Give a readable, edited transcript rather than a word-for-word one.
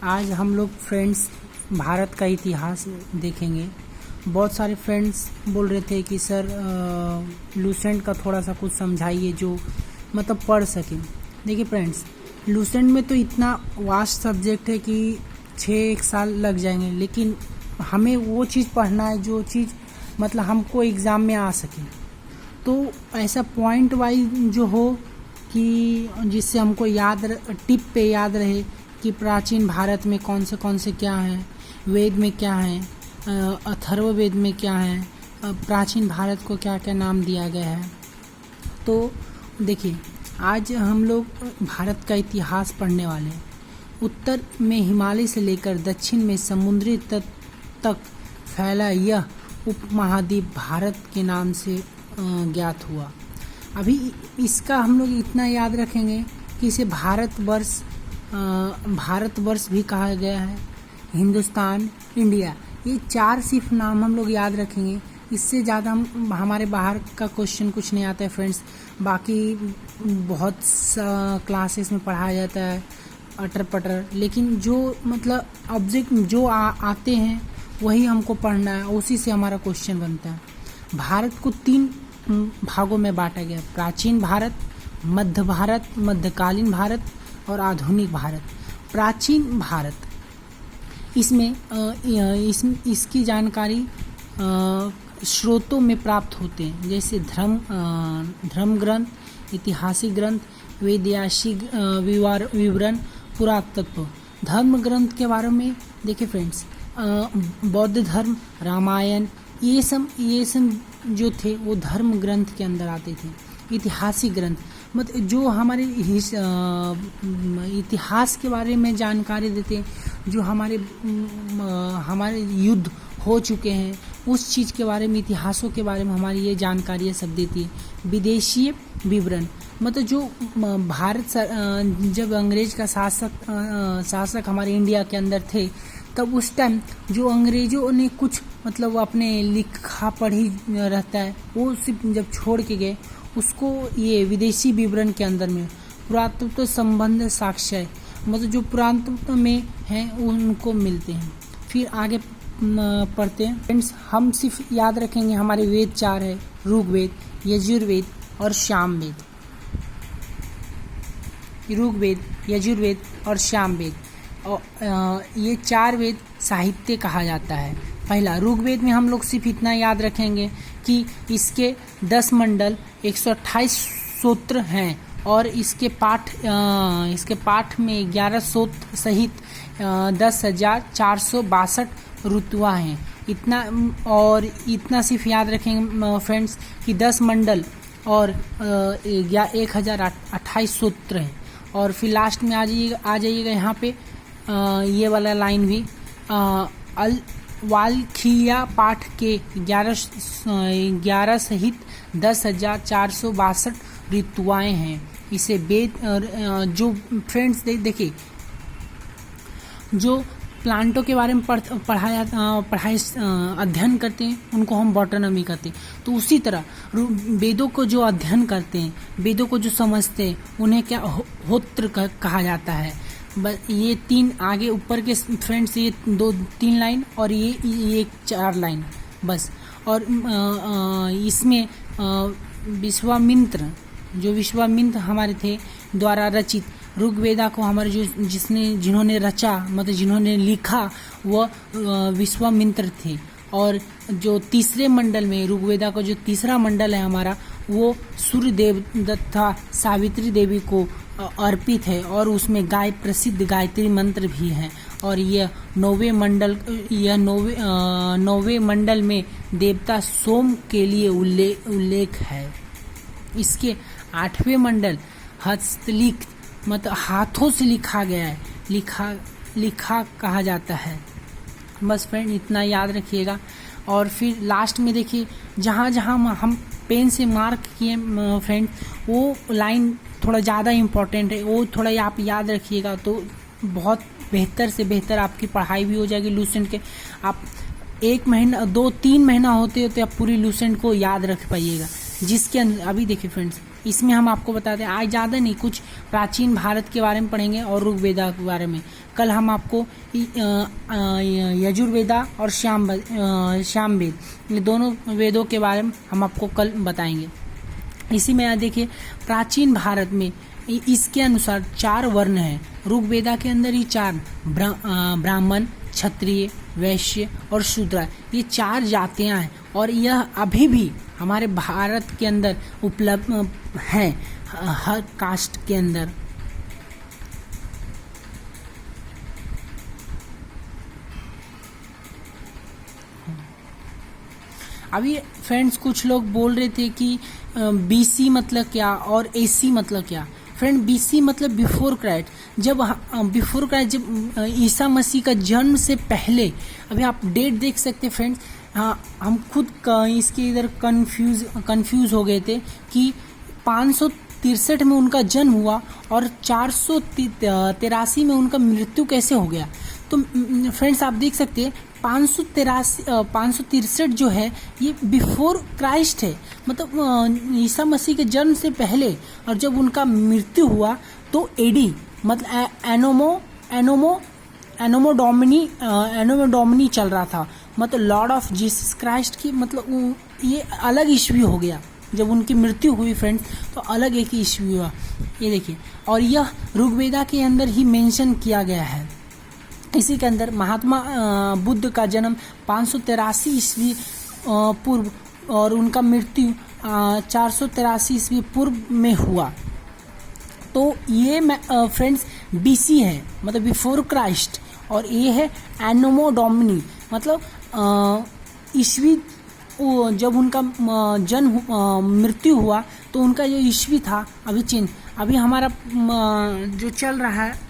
आज हम लोग फ्रेंड्स भारत का इतिहास देखेंगे। बहुत सारे फ्रेंड्स बोल रहे थे कि सर लूसेंट का थोड़ा सा कुछ समझाइए जो मतलब पढ़ सकें। देखिए फ्रेंड्स, लूसेंट में तो इतना वास्ट सब्जेक्ट है कि 6 साल लग जाएंगे, लेकिन हमें वो चीज़ पढ़ना है जो चीज़ मतलब हमको एग्ज़ाम में आ सके। तो ऐसा पॉइंट वाइज जो हो कि जिससे हमको टिप पे याद रहे कि प्राचीन भारत में कौन से क्या है, वेद में क्या है, अथर्ववेद में क्या है, प्राचीन भारत को क्या क्या नाम दिया गया है। तो देखिए, आज हम लोग भारत का इतिहास पढ़ने वाले हैं। उत्तर में हिमालय से लेकर दक्षिण में समुद्री तट तक फैला यह उपमहाद्वीप भारत के नाम से ज्ञात हुआ। अभी इसका हम लोग इतना याद रखेंगे कि इसे भारतवर्ष भी कहा गया है, हिंदुस्तान, इंडिया, ये 4 सिर्फ नाम हम लोग याद रखेंगे। इससे ज़्यादा हमारे बाहर का क्वेश्चन कुछ नहीं आता है फ्रेंड्स। बाकी बहुत क्लासेस में पढ़ाया जाता है अटर पटर, लेकिन जो मतलब ऑब्जेक्ट जो आते हैं वही हमको पढ़ना है, उसी से हमारा क्वेश्चन बनता है। भारत को 3 भागों में बांटा गया: प्राचीन भारत, मध्य भारत, मध्यकालीन भारत और आधुनिक भारत। प्राचीन भारत, इसमें इसकी जानकारी स्रोतों में प्राप्त होते हैं, जैसे धर्म ग्रंथ, ऐतिहासिक ग्रंथ, वैदेशिक विवरण, पुरातत्व। धर्म ग्रंथ के बारे में देखिए फ्रेंड्स, बौद्ध धर्म, रामायण, ये सब जो थे वो धर्म ग्रंथ के अंदर आते थे। ऐतिहासिक ग्रंथ मतलब जो हमारे इतिहास के बारे में जानकारी देते हैं, जो हमारे युद्ध हो चुके हैं उस चीज़ के बारे में, इतिहासों के बारे में हमारी ये जानकारी सब देती है। विदेशीय विवरण मतलब जो भारत जब अंग्रेज का शासक हमारे इंडिया के अंदर थे, तब उस टाइम जो अंग्रेजों ने कुछ मतलब अपने लिखा पढ़ी रहता है वो सिर्फ जब छोड़ के गए, उसको ये विदेशी विवरण के अंदर में पुरातत्व संबंध साक्ष्य मतलब जो पुरातत्व में हैं उनको मिलते हैं। फिर आगे पढ़ते हैं फ्रेंड्स। हम सिर्फ याद रखेंगे हमारे वेद 4 है: ऋग्वेद, यजुर्वेद और सामवेद। ऋग्वेद, यजुर्वेद और सामवेद, और ये 4 वेद साहित्य कहा जाता है। पहला ऋग्वेद में हम लोग सिर्फ इतना याद रखेंगे कि इसके 10 मंडल, 128 सूत्र हैं और इसके पाठ में 11 सूत्र सहित 10,462 ऋतुआं हैं। इतना सिर्फ याद रखेंगे फ्रेंड्स कि 10 मंडल और 1028 सूत्र हैं। और फिर लास्ट में आ जाइएगा यहाँ पे ये वाला लाइन भी, वाल्खिया पाठ के 11 सहित 10,462 ऋतुआएं हैं। इसे वेद जो फ्रेंड्स देखिए, जो प्लांटों के बारे में अध्ययन करते हैं उनको हम बॉटनी कहते हैं। तो उसी तरह वेदों को जो अध्ययन करते हैं, वेदों को जो समझते हैं, उन्हें क्या होत्र कहा जाता है। ये 3 आगे ऊपर के फ्रेंड्स, ये 2-3 लाइन और ये 4 लाइन बस। और इसमें विश्वामित्र हमारे थे द्वारा रचित ऋग्वेदा को हमारे जिन्होंने रचा मतलब जिन्होंने लिखा वह विश्वामित्र थे। और जो तीसरे मंडल में ऋग्वेदा का जो तीसरा मंडल है हमारा, वो सूर्यदेव तथा सावित्री देवी को अर्पित है और उसमें प्रसिद्ध गायत्री मंत्र भी हैं। और यह 9वें मंडल में देवता सोम के लिए उल्लेख है। इसके 8वें मंडल हस्तलिखित मतलब हाथों से लिखा गया है, लिखा कहा जाता है। बस फ्रेंड इतना याद रखिएगा। और फिर लास्ट में देखिए, जहाँ हम पेन से मार्क किए फ्रेंड, वो लाइन थोड़ा ज़्यादा इम्पोर्टेंट है, वो थोड़ा आप याद रखिएगा तो बहुत बेहतर से बेहतर आपकी पढ़ाई भी हो जाएगी लूसेंट के। आप 1 महीना 2-3 महीना होते आप पूरी लूसेंट को याद रख पाइएगा। जिसके अंदर अभी देखिए फ्रेंड्स, इसमें हम आपको बताते हैं, आज ज़्यादा नहीं, कुछ प्राचीन भारत के बारे में पढ़ेंगे और ऋग्वेदा के बारे में। कल हम आपको यजुर्वेदा और सामवेद, ये दोनों वेदों के बारे में हम आपको कल बताएंगे। इसी में देखिए, प्राचीन भारत में इसके अनुसार 4 वर्ण हैं। ऋग्वेदा के अंदर ही 4 ब्राह्मण, क्षत्रिय, वैश्य और शूद्र, ये 4 जातियां हैं और यह अभी भी हमारे भारत के अंदर उपलब्ध हैं हर कास्ट के अंदर। अभी फ्रेंड्स कुछ लोग बोल रहे थे कि बीसी मतलब क्या और एसी मतलब क्या। फ्रेंड, बीसी मतलब बिफोर क्राइस्ट, जब बिफोर क्राइस्ट, जब ईसा मसीह का जन्म से पहले। अभी आप डेट देख सकते हैं फ्रेंड्स। हाँ, हम खुद इसके इधर कंफ्यूज हो गए थे कि 563 में उनका जन्म हुआ और 483 में उनका मृत्यु कैसे हो गया। तो फ्रेंड्स आप देख सकते हैं 563 जो है ये बिफोर क्राइस्ट है, मतलब ईसा मसीह के जन्म से पहले। और जब उनका मृत्यु हुआ तो एडी मतलब एनोमो डोमिनी चल रहा था, मतलब लॉर्ड ऑफ जीसस क्राइस्ट की, मतलब ये अलग ईस्वी हो गया। जब उनकी मृत्यु हुई फ्रेंड्स तो अलग एक ईस्वी हुआ, ये देखिए। और यह ऋग्वेदा के अंदर ही मेंशन किया गया है। इसी के अंदर महात्मा बुद्ध का जन्म 583 ईस्वी पूर्व और उनका मृत्यु 483 ईस्वी पूर्व में हुआ। तो ये फ्रेंड्स बीसी है, मतलब बिफोर क्राइस्ट, और ये है एनोमो डोमिनी, मतलब ईस्वी जब उनका जन्म मृत्यु हुआ तो उनका जो ईस्वी था अभी चेंज। अभी हमारा जो चल रहा है